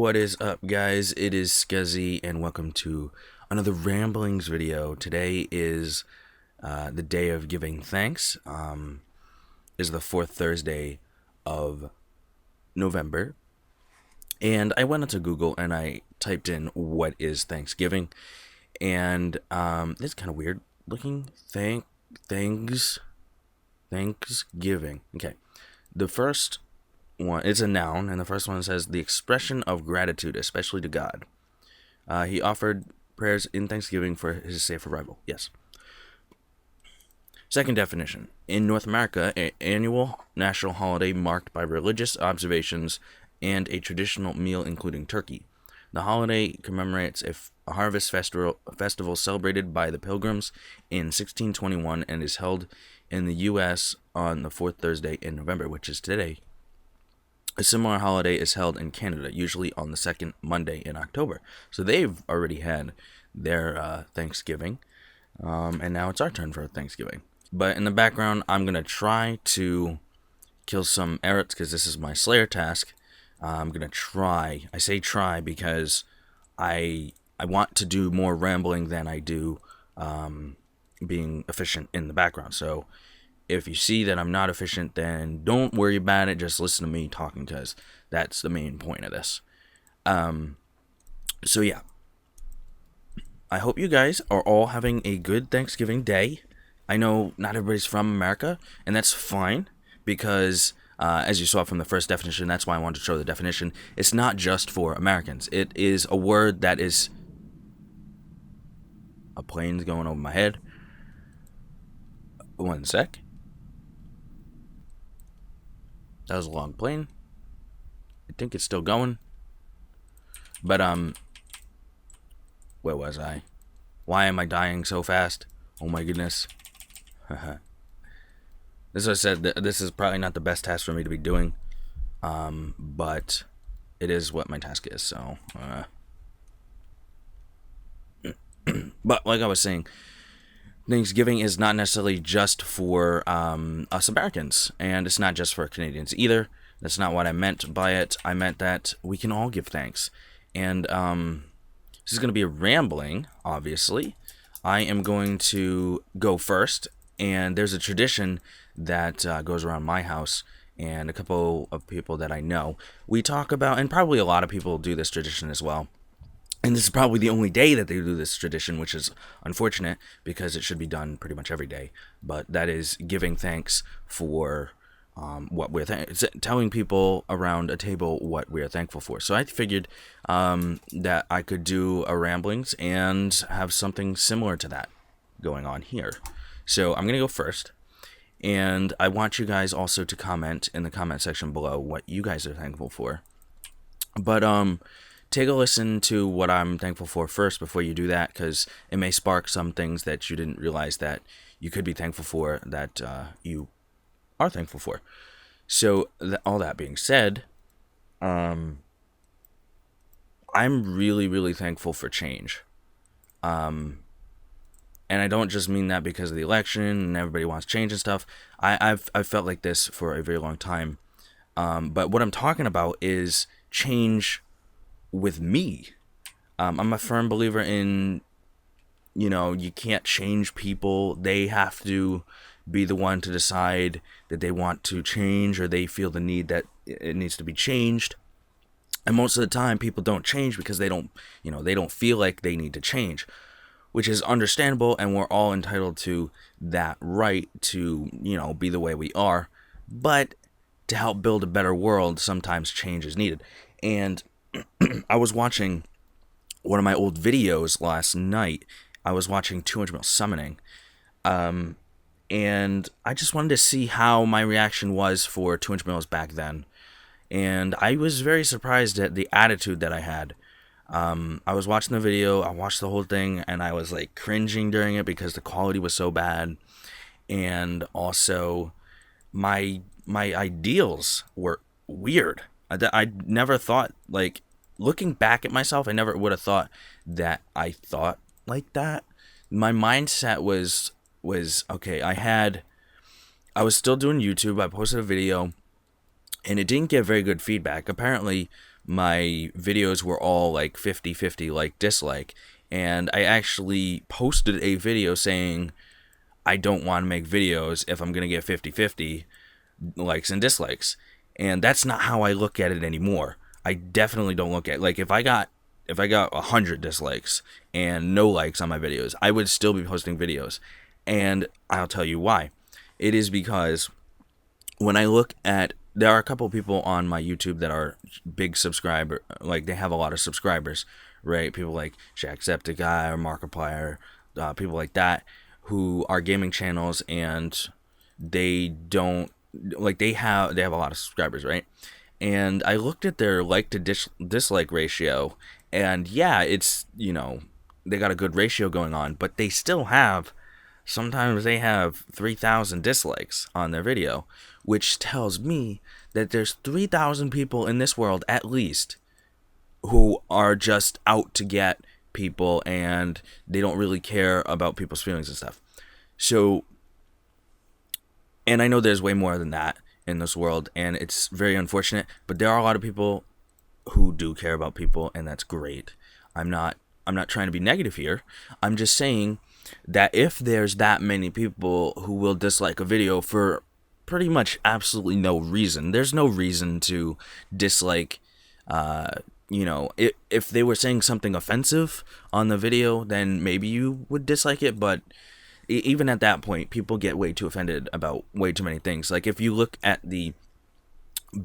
What is up, guys? It is Scuzzy, and welcome to another Ramblings video. Today is the day of giving thanks. Is the fourth Thursday of November, and I went into Google and I typed in "what is Thanksgiving," and it's kind of weird looking. Thanksgiving. Okay, the first one, it's a noun, and the first one says the expression of gratitude, especially to God. He offered prayers in thanksgiving for his safe arrival. Yes. Second definition. In North America, an annual national holiday marked by religious observations and a traditional meal including turkey. The holiday commemorates a harvest festival celebrated by the Pilgrims in 1621 and is held in the U.S. on the fourth Thursday in November, which is today. A similar holiday is held in Canada, usually on the second Monday in October. So they've already had their Thanksgiving, and now it's our turn for Thanksgiving. But in the background, I'm going to try to kill some Eretz, because this is my Slayer task. I'm going to try. I say try because I want to do more rambling than I do being efficient in the background. So if you see that I'm not efficient, then don't worry about it. Just listen to me talking, because that's the main point of this. So yeah. I hope you guys are all having a good Thanksgiving day. I know not everybody's from America, and that's fine, because as you saw from the first definition, that's why I wanted to show the definition. It's not just for Americans. It is a word that is... A plane's going over my head. One sec. That was a long plane. I think it's still going. But, where was I? Why am I dying so fast? Oh my goodness. As I said, this is probably not the best task for me to be doing. But it is what my task is, so... But, like I was saying, Thanksgiving is not necessarily just for us Americans, and it's not just for Canadians either. That's not what I meant by it. I meant that we can all give thanks. And this is going to be a rambling, obviously. I am going to go first, and there's a tradition that goes around my house and a couple of people that I know. We talk about, and probably a lot of people do this tradition as well. And this is probably the only day that they do this tradition, which is unfortunate because it should be done pretty much every day. But that is giving thanks for what we're telling people around a table what we're thankful for. So I figured that I could do a ramblings and have something similar to that going on here. So I'm going to go first. And I want you guys also to comment in the comment section below what you guys are thankful for. But take a listen to what I'm thankful for first before you do that, because it may spark some things that you didn't realize that you could be thankful for, that you are thankful for. So, all that being said, I'm really, really thankful for change. And I don't just mean that because of the election and everybody wants change and stuff. I've felt like this for a very long time. But what I'm talking about is change with me. I'm a firm believer in, you can't change people. They have to be the one to decide that they want to change, or they feel the need that it needs to be changed. And most of the time people don't change because they don't feel like they need to change, which is understandable, and we're all entitled to that right to, be the way we are. But to help build a better world, sometimes change is needed. And I was watching one of my old videos last night. I was watching 200 Mil Summoning. And I just wanted to see how my reaction was for 200 Mils back then. And I was very surprised at the attitude that I had. I was watching the video, I watched the whole thing, and I was like cringing during it because the quality was so bad. And also, my ideals were weird. I never thought, like, looking back at myself, I never would have thought that I thought like that. My mindset was okay, I was still doing YouTube. I posted a video, and it didn't get very good feedback. Apparently, my videos were all like 50-50 like dislike, and I actually posted a video saying I don't want to make videos if I'm going to get 50-50 likes and dislikes. And that's not how I look at it anymore. I definitely don't look at it. Like if I got 100 dislikes and no likes on my videos, I would still be posting videos. And I'll tell you why. It is because when I look at, there are a couple of people on my YouTube that are big subscriber, like they have a lot of subscribers, right? People like Jacksepticeye or Markiplier, people like that, who are gaming channels, and they don't, like, they have a lot of subscribers, right? And I looked at their like to dislike ratio, and yeah, it's, they got a good ratio going on, but they still have, sometimes they have 3,000 dislikes on their video, which tells me that there's 3,000 people in this world at least who are just out to get people, and they don't really care about people's feelings and stuff. So, and I know there's way more than that in this world, and it's very unfortunate, but there are a lot of people who do care about people, and that's great. I'm not trying to be negative here. I'm just saying that if there's that many people who will dislike a video for pretty much absolutely no reason, there's no reason to dislike. If they were saying something offensive on the video, then maybe you would dislike it. But even at that point, people get way too offended about way too many things. Like if you look at the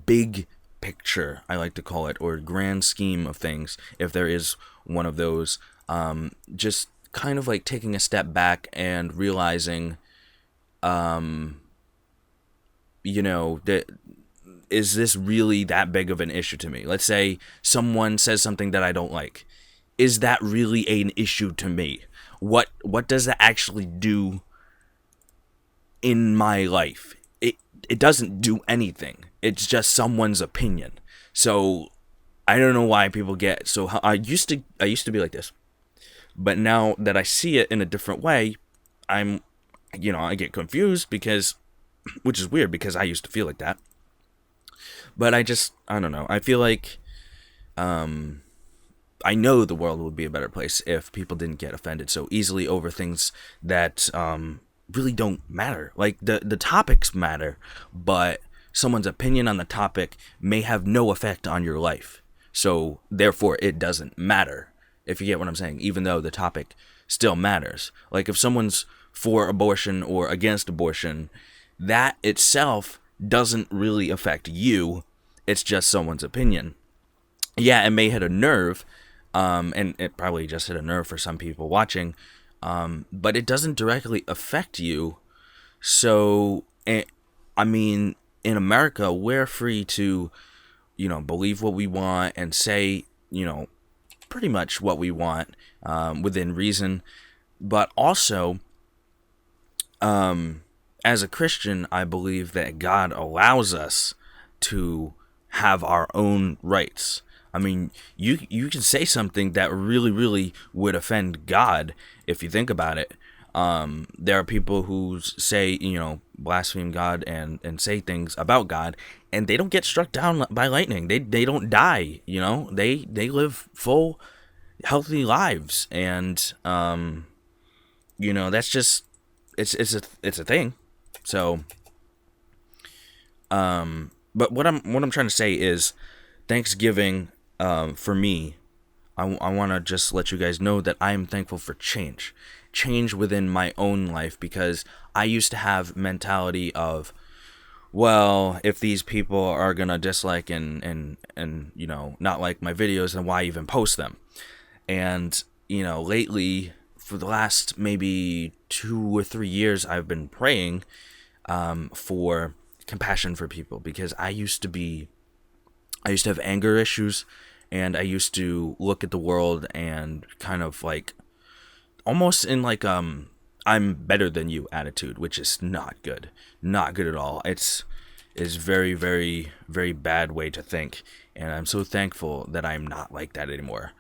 big picture, I like to call it, or grand scheme of things, if there is one of those, just kind of like taking a step back and realizing, that is this really that big of an issue to me? Let's say someone says something that I don't like. Is that really an issue to me? What does that actually do in my life? It doesn't do anything. It's just someone's opinion. So I don't know why people get so. I used to be like this, but now that I see it in a different way, I get confused, because, which is weird because I used to feel like that. But I don't know. I feel like, I know the world would be a better place if people didn't get offended so easily over things that really don't matter. Like the topics matter, but someone's opinion on the topic may have no effect on your life. So therefore, it doesn't matter. If you get what I'm saying, even though the topic still matters. Like if someone's for abortion or against abortion, that itself doesn't really affect you. It's just someone's opinion. Yeah, it may hit a nerve, and it probably just hit a nerve for some people watching, but it doesn't directly affect you. So, I mean, in America, we're free to, believe what we want and say, pretty much what we want, within reason. But also, as a Christian, I believe that God allows us to have our own rights. I mean, you can say something that really, really would offend God if you think about it. There are people who say, blaspheme God and say things about God, and they don't get struck down by lightning. They don't die. They live full, healthy lives, and that's just it's a thing. So, but what I'm trying to say is, Thanksgiving, for me, I want to just let you guys know that I am thankful for change within my own life, because I used to have mentality of, well, if these people are gonna dislike and not like my videos, then why even post them? And lately, for the last maybe 2 or 3 years, I've been praying for compassion for people, because I used to have anger issues, and I used to look at the world and kind of like almost in like I'm better than you attitude, which is not good at all. It's very, very, very bad way to think, and I'm so thankful that I'm not like that anymore.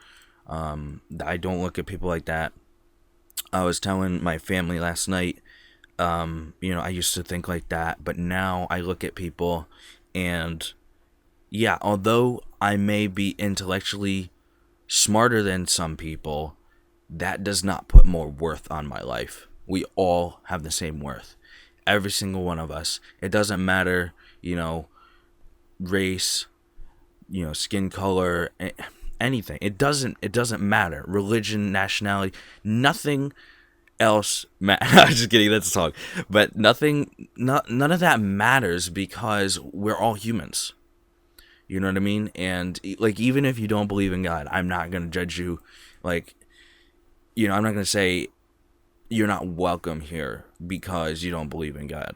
I don't look at people like that. I was telling my family last night, I used to think like that, but now I look at people, and yeah, although I may be intellectually smarter than some people, that does not put more worth on my life. We all have the same worth. Every single one of us. It doesn't matter, race, skin color, anything. It doesn't matter. Religion, nationality, nothing else I'm just kidding, that's a song. But none of that matters because we're all humans. You know what I mean? And like, even if you don't believe in God, I'm not going to judge you. Like, I'm not going to say you're not welcome here because you don't believe in God.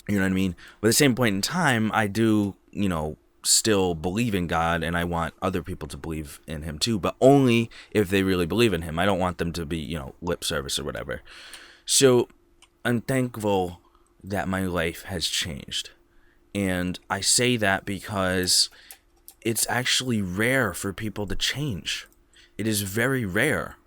You know what I mean? But at the same point in time, I do, still believe in God, and I want other people to believe in him too, but only if they really believe in him. I don't want them to be, lip service or whatever. So I'm thankful that my life has changed. And I say that because it's actually rare for people to change. It is very rare.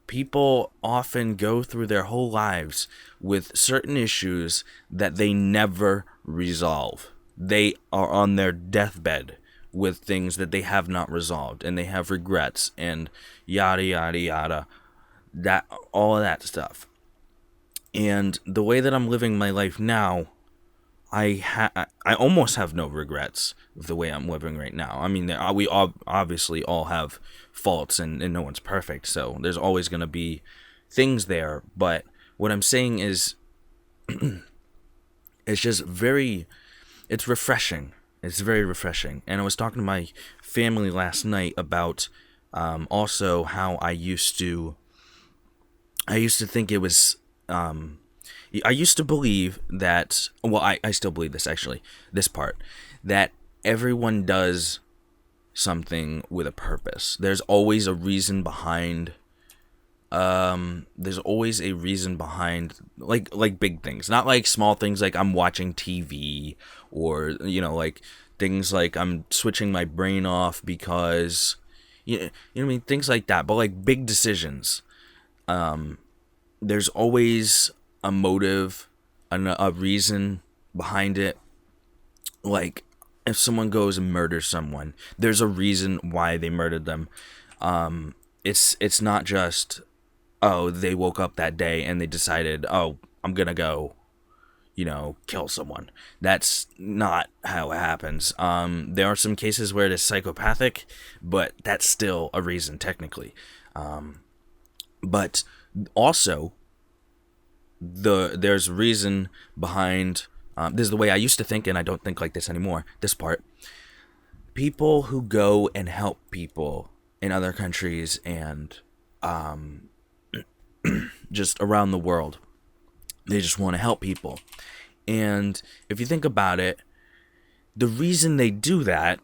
People often go through their whole lives with certain issues that they never resolve. They are on their deathbed with things that they have not resolved, and they have regrets and yada yada yada, that all of that stuff. And the way that I'm living my life now, I almost have no regrets of the way I'm living right now. I mean, we obviously all have faults, and no one's perfect, so there's always going to be things there. But what I'm saying is, it's just it's refreshing. It's very refreshing. And I was talking to my family last night about also how I used to think it was. I used to believe that, well, I still believe this, actually, this part, that everyone does something with a purpose. There's always a reason behind, like big things, not like small things like I'm watching TV, or, like things like I'm switching my brain off because, you know what I mean, things like that, but like big decisions. There's always a motive, a reason behind it. Like, if someone goes and murders someone, there's a reason why they murdered them. It's not just, oh, they woke up that day and they decided, oh, I'm gonna go, kill someone. That's not how it happens. There are some cases where it is psychopathic, but that's still a reason technically. But also, there's reason behind, this is the way I used to think, and I don't think like this anymore, this part. People who go and help people in other countries and just around the world, they just want to help people. And if you think about it, the reason they do that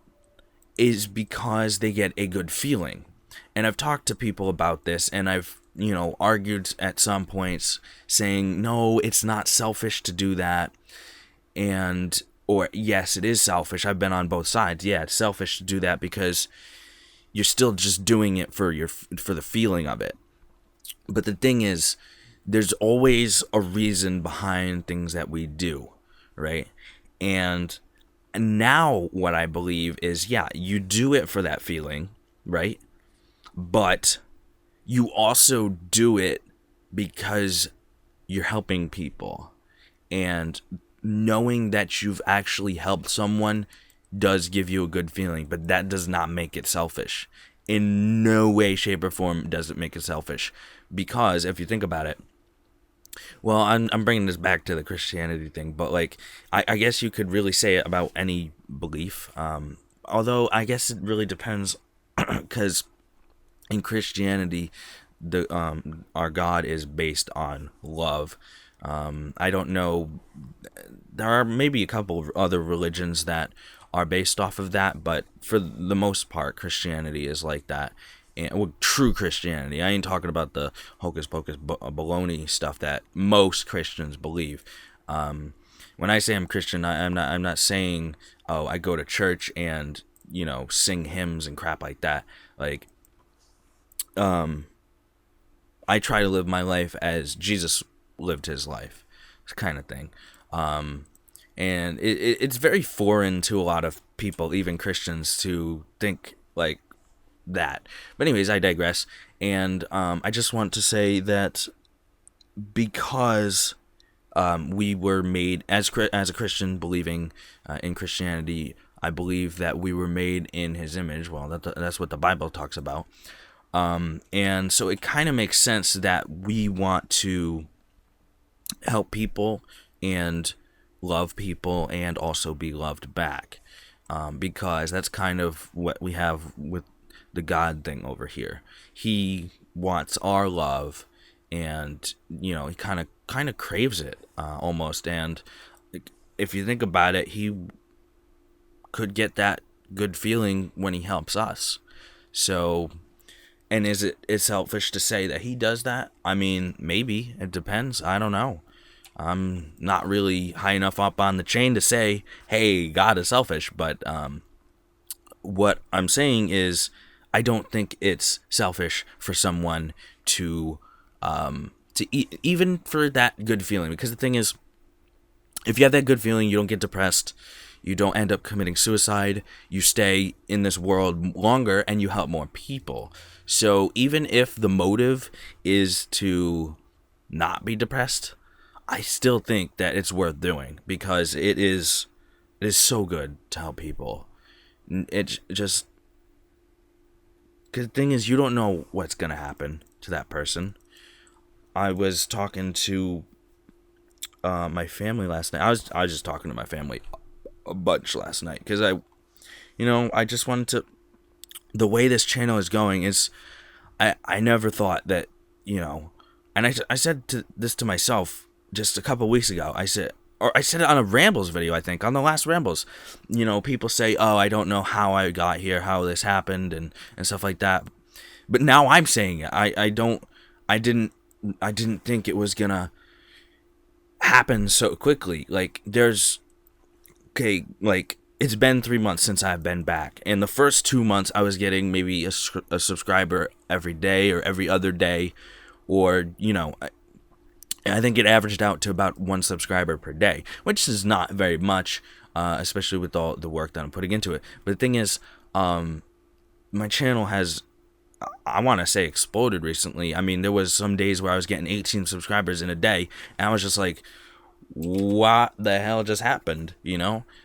is because they get a good feeling. And I've talked to people about this, and I've argued at some points saying, no, it's not selfish to do that. Or yes, it is selfish. I've been on both sides. Yeah, it's selfish to do that because you're still just doing it for the feeling of it. But the thing is, there's always a reason behind things that we do, right? And now what I believe is, yeah, you do it for that feeling, right? But you also do it because you're helping people. And knowing that you've actually helped someone does give you a good feeling, but that does not make it selfish. In no way, shape, or form does it make it selfish. Because if you think about it, well, I'm bringing this back to the Christianity thing, but like, I guess you could really say it about any belief. Although I guess it really depends, because in Christianity, our God is based on love. I don't know. There are maybe a couple of other religions that are based off of that, but for the most part, Christianity is like that. And, well, true Christianity. I ain't talking about the hocus pocus baloney stuff that most Christians believe. When I say I'm Christian, I'm not saying, oh, I go to church and sing hymns and crap like that. Like, I try to live my life as Jesus lived his life, kind of thing. And it's very foreign to a lot of people, even Christians, to think like that. But anyways, I digress. And I just want to say that because we were made as a Christian, believing in Christianity, I believe that we were made in His image. Well, that's what the Bible talks about. And so it kind of makes sense that we want to help people and love people and also be loved back, because that's kind of what we have with the God thing over here. He wants our love, and he kind of craves it almost. And if you think about it, He could get that good feeling when He helps us. So, and is it selfish to say that He does that? I mean, maybe. It depends. I don't know. I'm not really high enough up on the chain to say, hey, God is selfish. But what I'm saying is, I don't think it's selfish for someone to eat, even for that good feeling. Because the thing is, if you have that good feeling, you don't get depressed, you don't end up committing suicide, you stay in this world longer, and you help more people. So even if the motive is to not be depressed, I still think that it's worth doing, because it is so good to help people. It just, because the thing is, you don't know what's gonna happen to that person. I was talking to my family last night. I was just talking to my family a bunch last night, because I just wanted to. The way this channel is going is, I never thought that, and I said this to myself just a couple weeks ago. I said it on a Rambles video, I think, on the last Rambles. People say, oh, I don't know how I got here, how this happened, and stuff like that. But now I'm saying it. I didn't think it was gonna happen so quickly. It's been 3 months since I've been back, and the first 2 months I was getting maybe a subscriber every day or every other day, or I think it averaged out to about 1 subscriber per day, which is not very much, especially with all the work that I'm putting into it. But the thing is, my channel has, I want to say, exploded recently. I mean, there was some days where I was getting 18 subscribers in a day, and I was just like, what the hell just happened?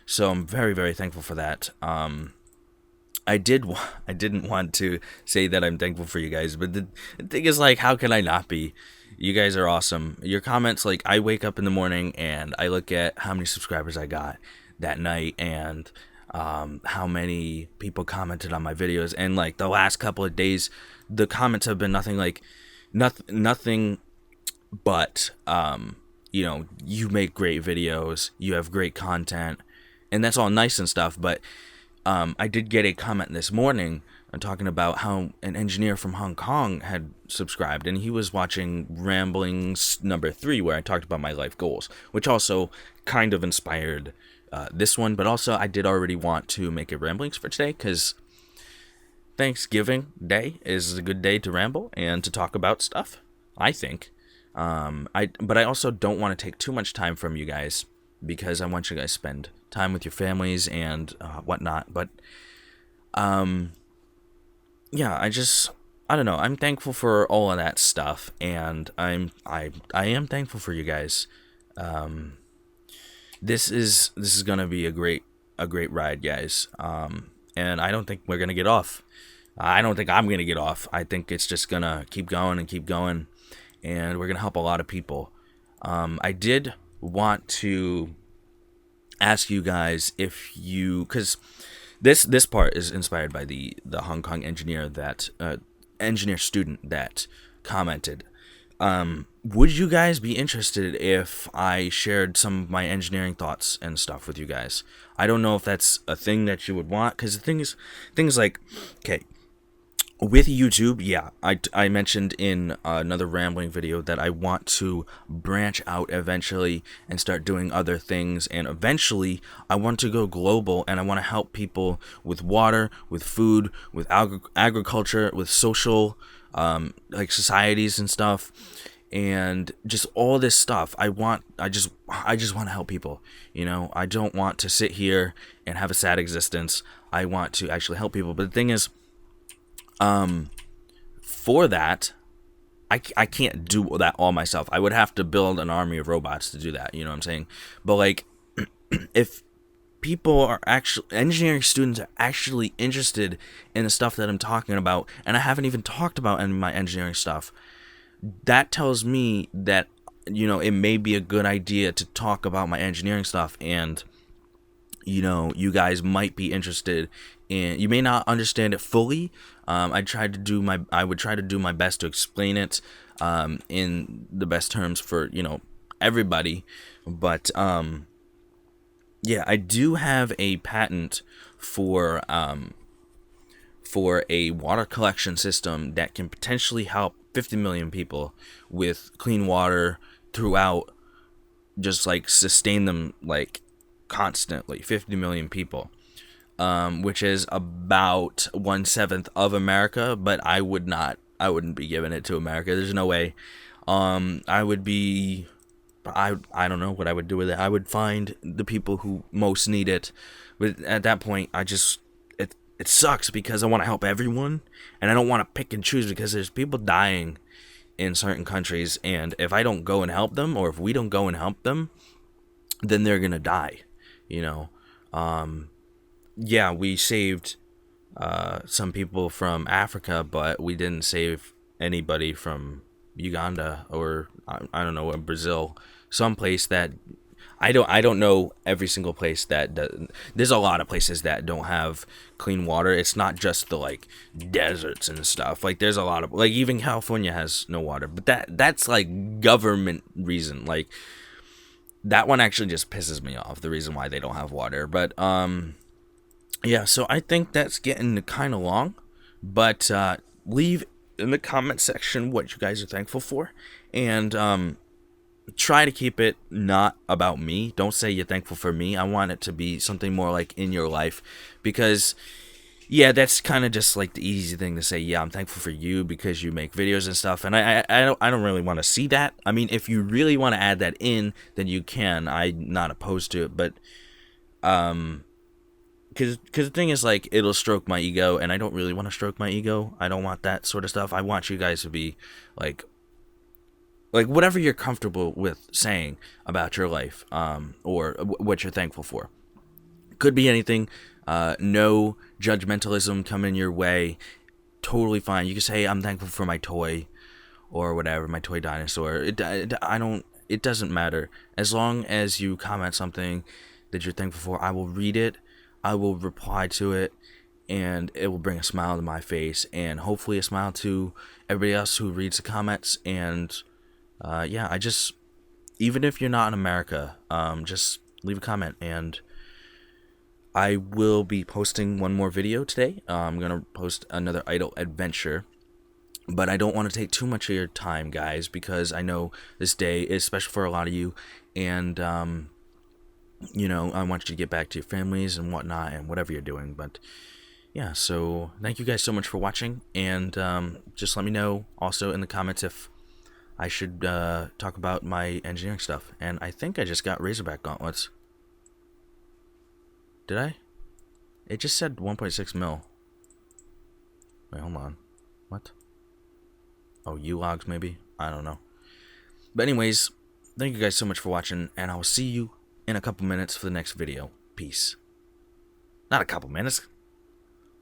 So I'm very, very thankful for that. I didn't want to say that I'm thankful for you guys, but the thing is, how can I not be? You guys are awesome. Your comments, I wake up in the morning and I look at how many subscribers I got that night, and how many people commented on my videos. And the last couple of days, the comments have been nothing but you make great videos, you have great content, and that's all nice and stuff. But I did get a comment this morning talking about how an engineer from Hong Kong had subscribed, and he was watching Ramblings number 3, where I talked about my life goals, which also kind of inspired this one. But also, I did already want to make a Ramblings for today, because Thanksgiving Day is a good day to ramble and to talk about stuff, I think. But I also don't want to take too much time from you guys, because I want you guys to spend time with your families and whatnot. But yeah, I don't know. I'm thankful for all of that stuff, and I am thankful for you guys. This is gonna be a great ride, guys. And I don't think we're gonna get off. I don't think I'm gonna get off. I think it's just gonna keep going and keep going, and we're gonna help a lot of people. I did want to ask you guys if you, because this part is inspired by the Hong Kong engineer student that commented. Would you guys be interested if I shared some of my engineering thoughts and stuff with you guys? I don't know if that's a thing that you would want, because the thing is, okay, with YouTube, yeah, I mentioned in another rambling video that I want to branch out eventually and start doing other things, and eventually I want to go global, and I want to help people with water, with food, with agriculture, with social societies and stuff. and just all this stuff. I just want to help people. You know, I don't want to sit here and have a sad existence. I want to actually help people. But the thing is, for that, I can't do that all myself. I would have to build an army of robots to do that. You know what I'm saying? But like, if people are actually, engineering students are actually interested in the stuff that I'm talking about, and I haven't even talked about any of my engineering stuff, that tells me that, you know, it may be a good idea to talk about my engineering stuff, and, you know, you guys might be interested in, you may not understand it fully. I would try to do my best to explain it in the best terms for, you know, everybody. But yeah, I do have a patent for a water collection system that can potentially help 50 million people with clean water throughout, just like sustain them like constantly. 50 million people, which is about 1/7 of America, but I wouldn't be giving it to America. There's no way. I would be, I don't know what I would do with it. I would find the people who most need it, but at that point, it sucks because I want to help everyone, and I don't want to pick and choose because there's people dying in certain countries, and if I don't go and help them, or if we don't go and help them, then they're gonna die. You know, yeah, we saved some people from Africa, but we didn't save anybody from Uganda, or I don't know, Brazil, someplace that I don't know every single place that there's a lot of places that don't have clean water. It's not just the like deserts and stuff. Like there's a lot of, like, even California has no water, but that's like government reason. Like that one actually just pisses me off, the reason why they don't have water. But yeah, so I think that's getting kind of long, but leave in the comment section what you guys are thankful for, and try to keep it not about me. Don't say you're thankful for me. I want it to be something more like in your life, because yeah, that's kind of just like the easy thing to say. Yeah, I'm thankful for you because you make videos and stuff, and I don't really want to see that. I mean, if you really want to add that in, then you can. I'm not opposed to it, but because the thing is, like, it'll stroke my ego, and I don't really want to stroke my ego. I don't want that sort of stuff. I want you guys to be like whatever you're comfortable with saying about your life, or what you're thankful for. Could be anything. No judgmentalism coming your way. Totally fine. You can say I'm thankful for my toy, or whatever, my toy dinosaur. It doesn't matter. As long as you comment something that you're thankful for, I will read it. I will reply to it, and it will bring a smile to my face, and hopefully a smile to everybody else who reads the comments. And yeah, even if you're not in America, just leave a comment, and I will be posting one more video today. I'm going to post another idle adventure, but I don't want to take too much of your time, guys, because I know this day is special for a lot of you, and you know, I want you to get back to your families and whatnot, and whatever you're doing. But yeah, so thank you guys so much for watching, and just let me know also in the comments if I should talk about my engineering stuff. And I think I just got Razorback gauntlets. Did I? It just said 1.6 mil. Wait, hold on. What? Oh, U-logs maybe? I don't know. But anyways, thank you guys so much for watching, and I will see you in a couple minutes for the next video. Peace. Not a couple minutes.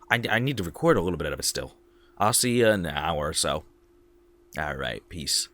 I need to record a little bit of it still. I'll see you in an hour or so. Alright, peace.